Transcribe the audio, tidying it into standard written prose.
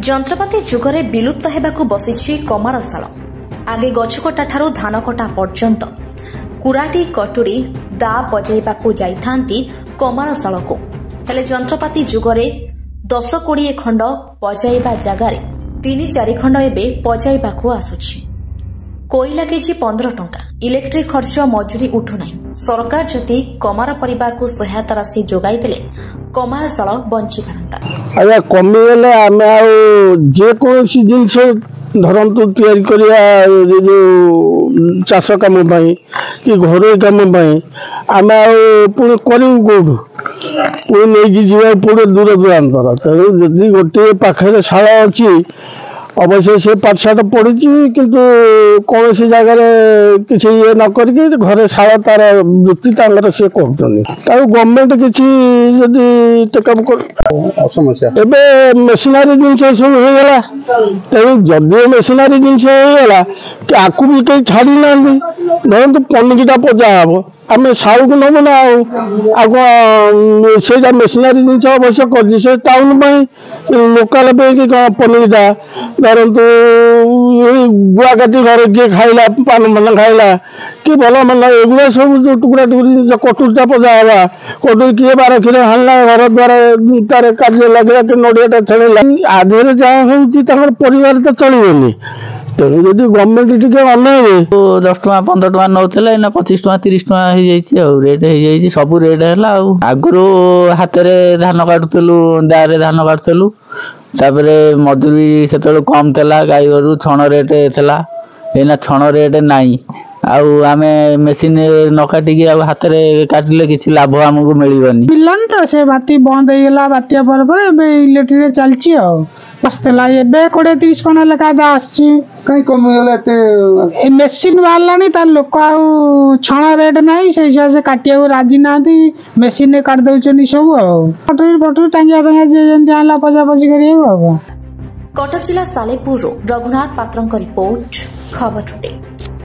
ଯନ୍ତ୍ରପାତି ଯୁଗରେ ବିଲୁପ୍ତ ହେବାକୁ ବସିଛି କମାରଶାଳ। ଆଗେ ଗଛକଟା ଠାରୁ ଧାନ କଟା ପର୍ଯ୍ୟନ୍ତ କୁରାଟି କଟୁରୀ ଦା ବଜାଇବାକୁ ଯାଇଥାନ୍ତି କମାରଶାଳକୁ। ହେଲେ ଯନ୍ତ୍ରପାତି ଯୁଗରେ 10-20 ଖଣ୍ଡ ବଜାଇବା ଜାଗାରେ 3-4 ଖଣ୍ଡ ଏବେ ବଜାଇବାକୁ ଆସୁଛି। କୋଇଲା କେଜି 15 ଟଙ୍କା, ଇଲେକ୍ଟ୍ରିକ୍ ଖର୍ଚ୍ଚ ମଜୁରୀ ଉଠୁନାହିଁ। ସରକାର ଯଦି କମାର ପରିବାରକୁ ସହାୟତା ରାଶି ଯୋଗାଇ ଦେଲେ କମାରଶାଳ ବଞ୍ଚିପାରନ୍ତା। ଆଜ୍ଞା କମିଗଲେ ଆମେ ଆଉ ଯେକୌଣସି ଜିନିଷ ଧରନ୍ତୁ ତିଆରି କରିବା ଯେଉଁ ଚାଷ କାମ ପାଇଁ କି ଘରୋଇ କାମ ପାଇଁ ଆମେ ଆଉ ପୁଣି କରିବୁ କେଉଁଠୁ? ପୁଣି ନେଇକି ଯିବାକୁ ପଡ଼ିବ ଦୂର ଦୂରାନ୍ତର। ତେଣୁ ଯଦି ଗୋଟିଏ ପାଖରେ ଶାଳ ଅଛି, ଅବଶ୍ୟ ସେ ପାଠଶାଠ ପଢ଼ିଛି କିନ୍ତୁ କୌଣସି ଜାଗାରେ କିଛି ଇଏ ନ କରିକି ଘରେ ଶାଳ ତାର ବୃତ୍ତି ତାଙ୍କର ସିଏ କରୁଛନ୍ତି। ଆଉ ଗଭର୍ଣ୍ଣମେଣ୍ଟ କିଛି ଯଦି ଟେକଅପ୍ ସମସ୍ୟା ଏବେ ମେସିନାରୀ ଜିନିଷ ସବୁ ହେଇଗଲା। ତେଣୁ ଯଦିଓ ମେସିନାରୀ ଜିନିଷ ହେଇଗଲା ଆକୁ ବି କେହି ଛାଡ଼ି ନାହାନ୍ତି। ଧରନ୍ତୁ ପନିକିଟା ପଜା ହେବ, ଆମେ ଶାଳକୁ ନେବୁ ନା ଆଉ କ'ଣ ସେଇଟା ମେସିନାରୀ ଜିନିଷ ଅବଶ୍ୟ କରିଛି ସେ ଟାଉନ ପାଇଁ, ଲୋକାଲ ପାଇଁ କି କ'ଣ ପନିକିଟା ଧରନ୍ତୁ ଏଇ ଗୁଆ କାଟି ଘରେ କିଏ ଖାଇଲା, ପାନ ଫାନ ଖାଇଲା କି ଭଲ ମନ୍ଦ ଏଗୁଡ଼ା ସବୁ ଯେଉଁ ଟୁକୁରା ଟୁକୁରି ଜିନିଷ କଟୁରୀଟା ପଜା ହେବା, କଟୁରୀ କିଏ ବାର କ୍ଷୀର ଆଣିଲା ଘର ଦ୍ୱାରା ତାର କାର୍ଯ୍ୟ ଲାଗିଲା କି ନଡ଼ିଆଟା ଛଡ଼େଇଲା, ଆଦେହରେ ଯାହା ହେଉଛି ତାଙ୍କର ପରିବାର ତ ଚଳିବନି। ତେଣୁ ଯଦି ଗଭର୍ଣ୍ଣମେଣ୍ଟ ଟିକେ ଅନେଇବେ 10 ଟଙ୍କା 15 ଟଙ୍କା ନେଉଥିଲେ ଏଇନା 25 ଟଙ୍କା 30 ଟଙ୍କା ହେଇଯାଇଛି। ଆଉ ରେଟ୍ ହେଇଯାଇଛି, ସବୁ ରେଟ୍ ହେଲା। ଆଉ ଆଗରୁ ହାତରେ ଧାନ କାଟୁଥିଲୁ, ଦାରେ ଧାନ କାଟୁଥିଲୁ, ତାପରେ ମଜୁରୀ ସେତେବେଳେ କମ୍ ଥିଲା, ଗାଈ ଗୋରୁ ଛଣ ରେଟ୍ ଥିଲା। ଏଇନା ଛଣ ରେଟ୍ ନାହିଁ। ଆଉ ଆମେ ମେସିନ୍ ନ କାଟିକି ଆଉ ହାତରେ କାଟିଲେ କିଛି ଲାଭ ଆମକୁ ମିଳିବନି। ପିଲାନି ତ ସେ ବାତି ବନ୍ଦ ହେଇଗଲା, ବାତ୍ୟା ପରେ ପରେ ଏବେ ଇଲେକ୍ଟ୍ରିରେ ଚାଲିଛି। ଆଉ ବସିଥିଲା ଏବେ 20-30 ଖଣ୍ଡ ଲେଖା ଆସୁଛି। କାହିଁ କମିଗଲା ଏତେ? ଏ ମେସିନ୍ ବାହାରିଲାଣି, ତାର ଲୋକ ଆଉ ଛଣ ରେଟ୍ ନାହିଁ, ସେଇ ହିସାବରେ ସେ କାଟିବାକୁ ରାଜି ନାହାନ୍ତି, ମେସିନରେ କାଟି ଦେଉଛନ୍ତି ସବୁ। ଆଉ ପଟୁରୀ ଟାଙ୍ଗିବା ପାଇଁ ଯିଏ ଯେମିତି ଆଣିଲା ପଜାପଜି କରିବାକୁ। ଆଉ କଟକ ଜିଲ୍ଲା ସାଲେପୁରରୁ ରଘୁନାଥ ପାତ୍ରଙ୍କ ରିପୋର୍ଟ, ଖବର ଟୁଡେ।